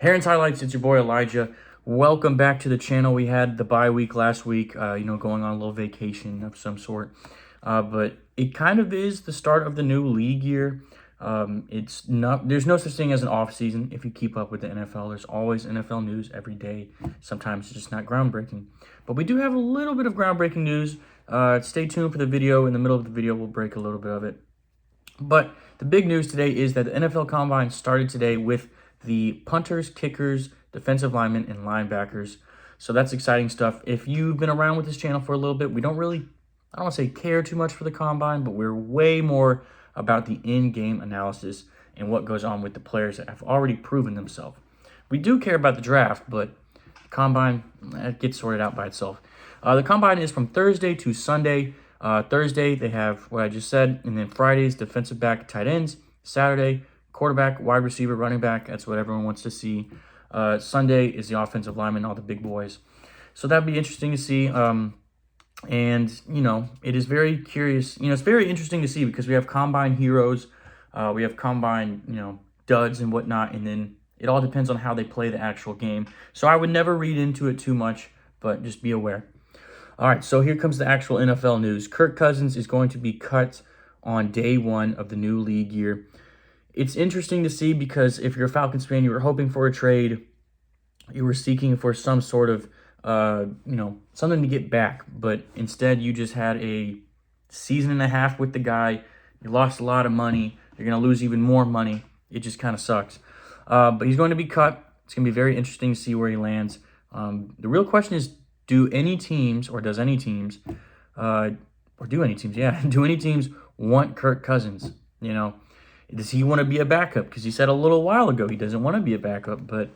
Heron's Highlights, it's your boy Elijah. Welcome back to the channel. We had the bye week last week, going on a little vacation of some sort. But it kind of is the start of the new league year. There's no such thing as an off season if you keep up with the NFL. There's always NFL news every day. Sometimes it's just not groundbreaking. But we do have a little bit of groundbreaking news. Stay tuned for the video. In the middle of the video, we'll break a little bit of it. But the big news today is that the NFL Combine started today with the punters, kickers, defensive linemen, and linebackers. So that's exciting stuff. If you've been around with this channel for a little bit, we don't really, I don't want to say care too much for the Combine, but we're way more about the in-game analysis and what goes on with the players that have already proven themselves. We do care about the draft, but the Combine, that gets sorted out by itself. The Combine is from Thursday to Sunday. Thursday, they have what I just said, and then Fridays, defensive back, tight ends. Saturday, quarterback, wide receiver, running back. That's what everyone wants to see. Sunday is the offensive lineman, all the big boys. So that'd be interesting to see. And, it is very curious. It's very interesting to see because we have Combine heroes. We have Combine, duds and whatnot. And then it all depends on how they play the actual game. So I would never read into it too much, but just be aware. All right, so here comes the actual NFL news. Kirk Cousins is going to be cut on day one of the new league year. It's interesting to see because if you're a Falcons fan, you were hoping for a trade. You were seeking for some sort of, something to get back. But instead, you just had a season and a half with the guy. You lost a lot of money. You're going to lose even more money. It just kind of sucks. But he's going to be cut. It's going to be very interesting to see where he lands. The real question is, do any teams want Kirk Cousins? Does he want to be a backup? Because he said a little while ago he doesn't want to be a backup, but,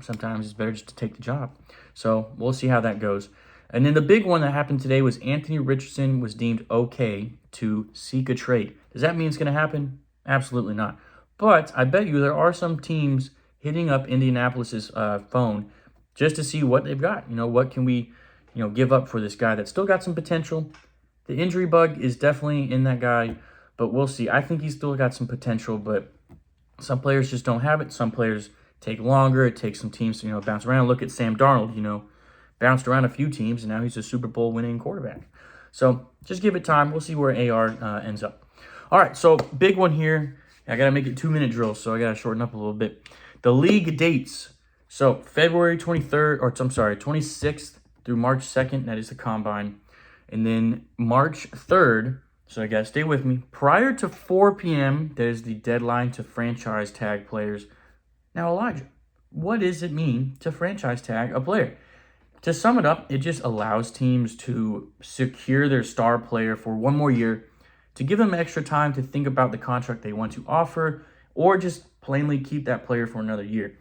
sometimes it's better just to take the job. So we'll see how that goes. And then the big one that happened today was Anthony Richardson was deemed okay to seek a trade. Does that mean it's going to happen? Absolutely not. But I bet you there are some teams hitting up Indianapolis's phone just to see what they've got. What can we, give up for this guy that's still got some potential. The injury bug is definitely in that guy, but we'll see. I think he's still got some potential, but some players just don't have it. Some players take longer. It takes some teams to, bounce around. Look at Sam Darnold, bounced around a few teams, and now he's a Super Bowl winning quarterback. So just give it time. We'll see where AR ends up. All right, so big one here. I got to make it 2-minute drills, so I got to shorten up a little bit. The league dates. So February 26th through March 2nd, that is the Combine. And then March 3rd, so I got to stay with me, prior to 4 p.m., there's the deadline to franchise tag players. Now, Elijah, what does it mean to franchise tag a player? To sum it up, it just allows teams to secure their star player for one more year, to give them extra time to think about the contract they want to offer, or just plainly keep that player for another year.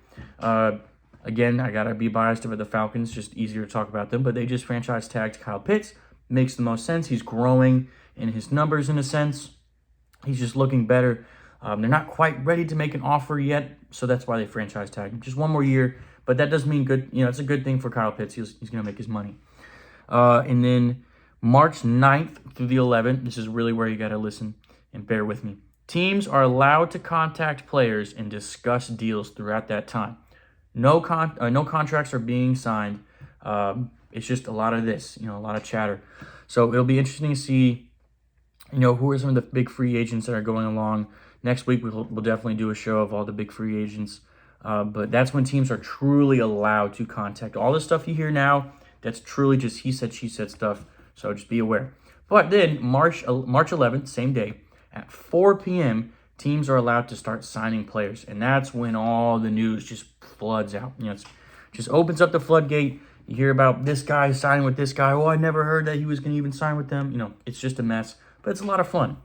Again, I got to be biased about the Falcons, just easier to talk about them, but they just franchise tagged Kyle Pitts. Makes the most sense. He's growing in his numbers in a sense. He's just looking better. They're not quite ready to make an offer yet, so that's why they franchise tagged him. Just one more year, but that does mean good. It's a good thing for Kyle Pitts. He's going to make his money. And then March 9th through the 11th, this is really where you got to listen and bear with me. Teams are allowed to contact players and discuss deals throughout that time. No contracts are being signed. It's just a lot of this, a lot of chatter. So it'll be interesting to see, who are some of the big free agents that are going along. Next week, we'll definitely do a show of all the big free agents. But that's when teams are truly allowed to contact. All the stuff you hear now, that's truly just he said, she said stuff. So just be aware. But then March 11th, same day, at 4 p.m., teams are allowed to start signing players. And that's when all the news just floods out. It just opens up the floodgate. You hear about this guy signing with this guy. Oh, I never heard that he was going to even sign with them. It's just a mess, but it's a lot of fun.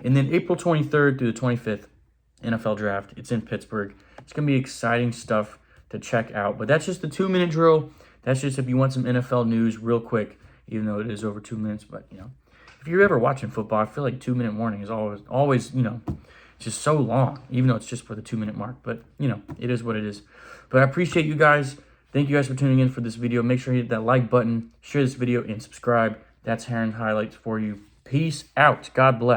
And then April 23rd through the 25th, NFL Draft. It's in Pittsburgh. It's going to be exciting stuff to check out. But that's just the 2-minute drill. That's just if you want some NFL news real quick, even though it is over 2 minutes. But, if you're ever watching football, I feel like 2-minute warning is always, just so long, even though it's just for the 2-minute mark. But, it is what it is. But I appreciate you guys. Thank you guys for tuning in for this video. Make sure you hit that like button, share this video, and subscribe. That's Heron Highlights for you. Peace out. God bless.